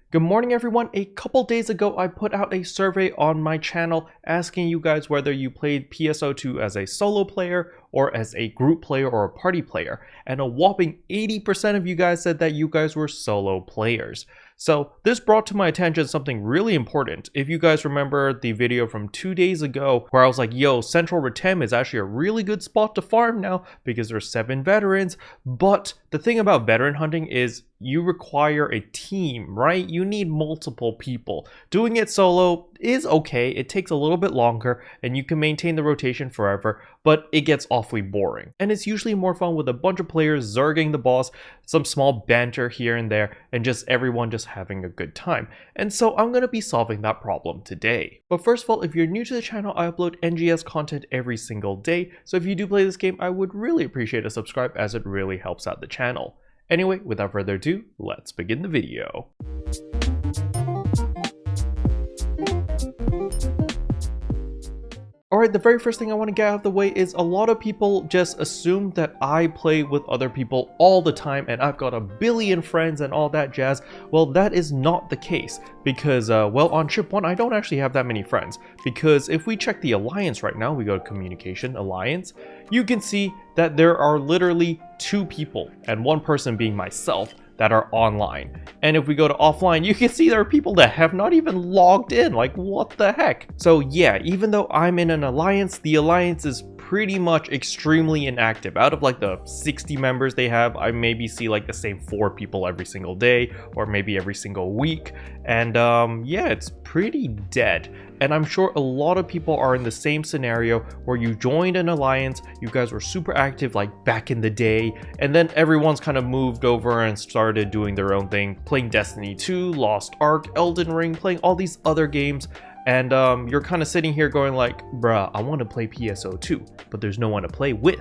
Good morning everyone. A couple days ago I put out a survey on my channel asking you guys whether you played PSO2 as a solo player or as a group player or a party player, and a whopping 80% of you guys said that you guys were solo players. So this brought to my attention something really important. If you guys remember the video from 2 days ago where I was like, yo, Central Retem is actually a really good spot to farm now because there's 7 veterans, but the thing about veteran hunting is you require a team, right? You need multiple people. Doing it solo is okay. It takes a little bit longer and you can maintain the rotation forever, but it gets awfully boring. And it's usually more fun with a bunch of players zerging the boss, some small banter here and there, and just everyone just having a good time. And so I'm going to be solving that problem today. But first of all, if you're new to the channel, I upload NGS content every single day. So if you do play this game, I would really appreciate a subscribe as it really helps out the channel. Anyway, without further ado, let's begin the video. Alright, the very first thing I want to get out of the way is a lot of people just assume that I play with other people all the time and I've got a billion friends and all that jazz. Well, that is not the case because, well, on ship 1, I don't actually have that many friends. Because if we check the alliance right now, we go to communication, alliance, you can see that there are literally 2 people and 1 person being myself that are online. And if we go to offline, you can see there are people that have not even logged in. Like, what the heck? So yeah, even though I'm in an alliance, the alliance is pretty much extremely inactive. Out of like the 60 members they have, I maybe see like the same 4 people every single day or maybe every single week. And yeah, it's pretty dead. And I'm sure a lot of people are in the same scenario where you joined an alliance, you guys were super active like back in the day, and then everyone's kind of moved over and started doing their own thing, playing Destiny 2, Lost Ark, Elden Ring, playing all these other games. And you're kind of sitting here going like, bruh, I want to play PSO2, but there's no one to play with.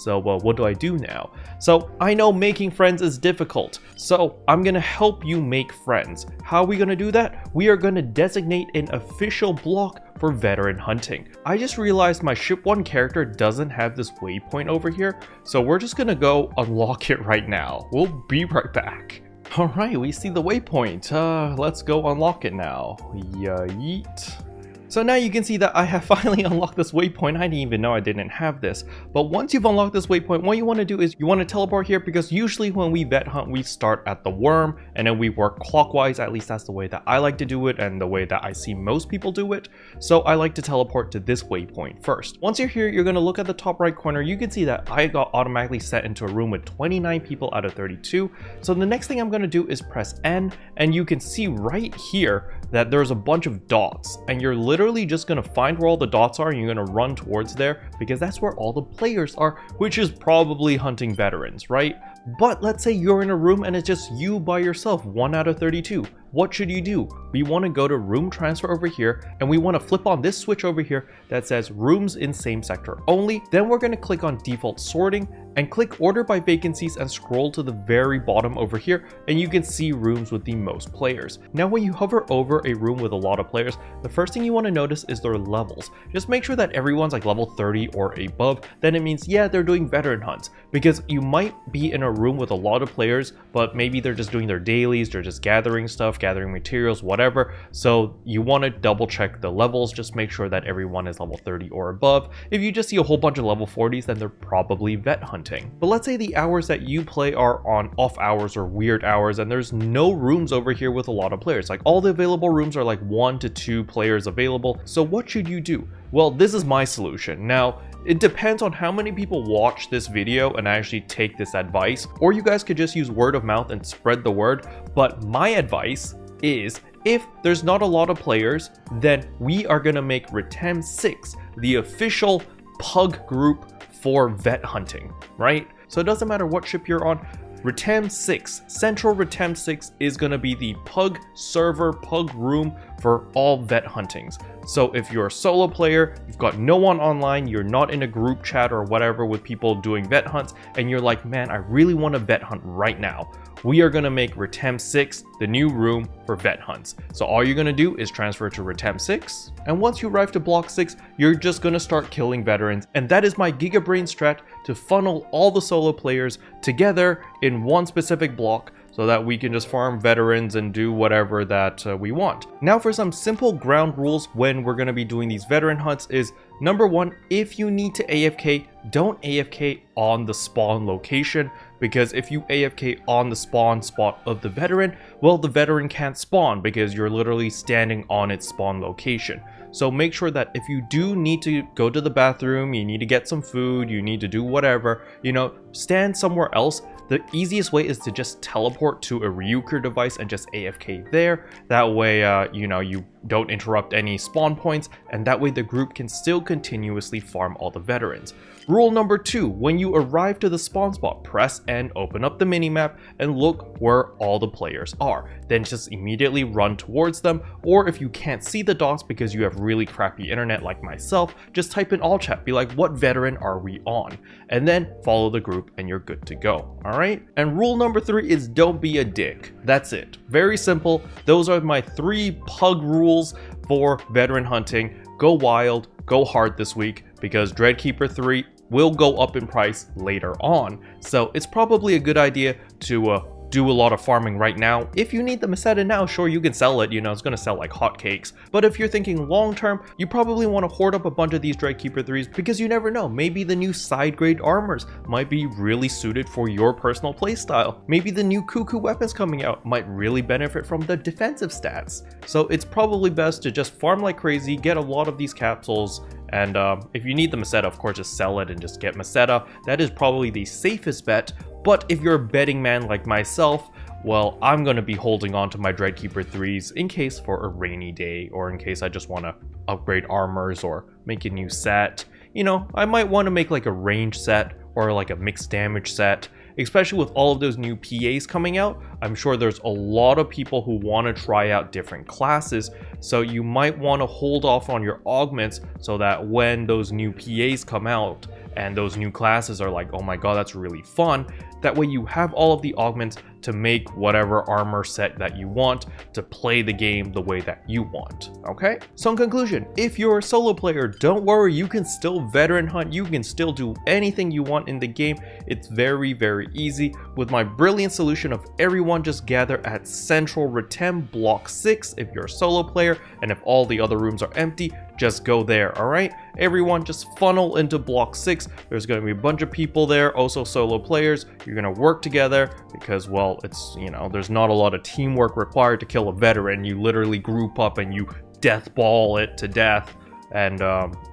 So what do I do now? So I know making friends is difficult. So I'm going to help you make friends. How are we going to do that? We are going to designate an official block for veteran hunting. I just realized my ship 1 character doesn't have this waypoint over here. So we're just going to go unlock it right now. We'll be right back. Alright, we see the waypoint. Let's go unlock it now. Yeet. So now you can see that I have finally unlocked this waypoint. I didn't even know I didn't have this. But once you've unlocked this waypoint, what you want to do is you want to teleport here, because usually when we vet hunt, we start at the worm and then we work clockwise. At least that's the way that I like to do it and the way that I see most people do it. So I like to teleport to this waypoint first. Once you're here, you're going to look at the top right corner. You can see that I got automatically set into a room with 29 people out of 32. So the next thing I'm going to do is press N, and you can see right here that there's a bunch of dots, and you're literally just going to find where all the dots are and you're going to run towards there, because that's where all the players are, which is probably hunting veterans, right? But let's say you're in a room and it's just you by yourself, 1 out of 32. What should you do? We want to go to room transfer over here, and we want to flip on this switch over here that says rooms in same sector only. Then we're going to click on default sorting and click order by vacancies and scroll to the very bottom over here, and you can see rooms with the most players. Now when you hover over a room with a lot of players, the first thing you want to notice is their levels. Just make sure that everyone's like level 30 or above. Then it means, yeah, they're doing veteran hunts, because you might be in a room with a lot of players, but maybe they're just doing their dailies, they're just gathering stuff, gathering materials, whatever. So you want to double check the levels. Just make sure that everyone is level 30 or above. If you just see a whole bunch of level 40s, then they're probably vet hunting. But let's say the hours that you play are on off hours or weird hours, and there's no rooms over here with a lot of players. Like all the available rooms are like 1 to 2 players available. So what should you do? Well, this is my solution. Now, it depends on how many people watch this video and actually take this advice, or you guys could just use word of mouth and spread the word. But my advice is, if there's not a lot of players, then we are going to make Retem 6 the official pug group for vet hunting, right? So it doesn't matter what ship you're on. Retem 6, Central Retem 6 is going to be the pug server, pug room for all vet huntings. So if you're a solo player, you've got no one online, you're not in a group chat or whatever with people doing vet hunts, and you're like, man, I really want to vet hunt right now, we are going to make Retem 6 the new room for vet hunts. So all you're going to do is transfer to Retem 6, and once you arrive to block 6, you're just going to start killing veterans. And that is my Gigabrain strat to funnel all the solo players together in one specific block, so that we can just farm veterans and do whatever that we want. Now for some simple ground rules when we're going to be doing these veteran hunts is, number one, if you need to AFK, don't AFK on the spawn location, because if you AFK on the spawn spot of the veteran, well, the veteran can't spawn because you're literally standing on its spawn location. So make sure that if you do need to go to the bathroom, you need to get some food, you need to do whatever, you know, stand somewhere else. The easiest way is to just teleport to a Ryuker device and just AFK there. That way, you know, you don't interrupt any spawn points, and that way the group can still continuously farm all the veterans. Rule number 2, when you arrive to the spawn spot, press N, open up the minimap, and look where all the players are. Then just immediately run towards them, or if you can't see the dots because you have really crappy internet like myself, just type in all chat, be like, what veteran are we on? And then follow the group and you're good to go, alright? And rule number 3 is don't be a dick. That's it. Very simple. Those are my 3 pug rules for veteran hunting. Go wild, go hard this week, because Dreadkeeper 3 will go up in price later on. So it's probably a good idea to do a lot of farming right now. If you need the Meseta now, sure, you can sell it, you know, it's gonna sell like hotcakes. But if you're thinking long term, you probably want to hoard up a bunch of these Dreadkeeper 3s, because you never know, maybe the new side grade armors might be really suited for your personal playstyle. Maybe the new cuckoo weapons coming out might really benefit from the defensive stats. So it's probably best to just farm like crazy, get a lot of these capsules, and if you need the Meseta, of course, just sell it and just get Meseta. That is probably the safest bet. But if you're a betting man like myself, well, I'm going to be holding on to my Dreadkeeper 3s in case for a rainy day, or in case I just want to upgrade armors or make a new set. You know, I might want to make like a range set or like a mixed damage set. Especially with all of those new PAs coming out, I'm sure there's a lot of people who want to try out different classes, so you might want to hold off on your augments so that when those new PAs come out and those new classes are like, oh my god, that's really fun, that way you have all of the augments to make whatever armor set that you want to play the game the way that you want, okay? So in conclusion, if you're a solo player, don't worry, you can still veteran hunt, you can still do anything you want in the game. It's very, very easy with my brilliant solution of everyone just gather at Central Retem Block 6 if you're a solo player, and if all the other rooms are empty, just go there, alright? Everyone just funnel into Block 6. There's going to be a bunch of people there, also solo players. You're going to work together because, well, it's, you know, there's not a lot of teamwork required to kill a veteran. You literally group up and you death ball it to death. And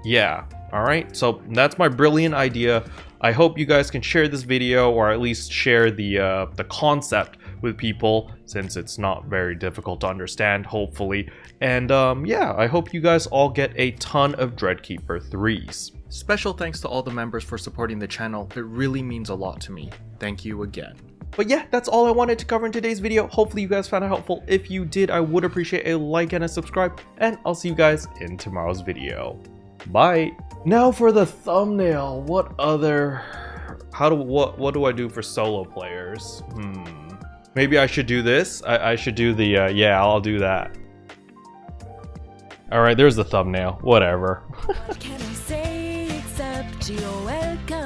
yeah, alright? So that's my brilliant idea. I hope you guys can share this video, or at least share the concept with people, since it's not very difficult to understand, hopefully. And yeah, I hope you guys all get a ton of Dreadkeeper 3s. Special thanks to all the members for supporting the channel. It really means a lot to me. Thank you again. But yeah, that's all I wanted to cover in today's video. Hopefully you guys found it helpful. If you did, I would appreciate a like and a subscribe, and I'll see you guys in tomorrow's video. Bye. Now for the thumbnail. What other... What do I do for solo players? Maybe I should do this. I should do the, yeah, I'll do that. Alright, there's the thumbnail. Whatever. What can I say except you're welcome?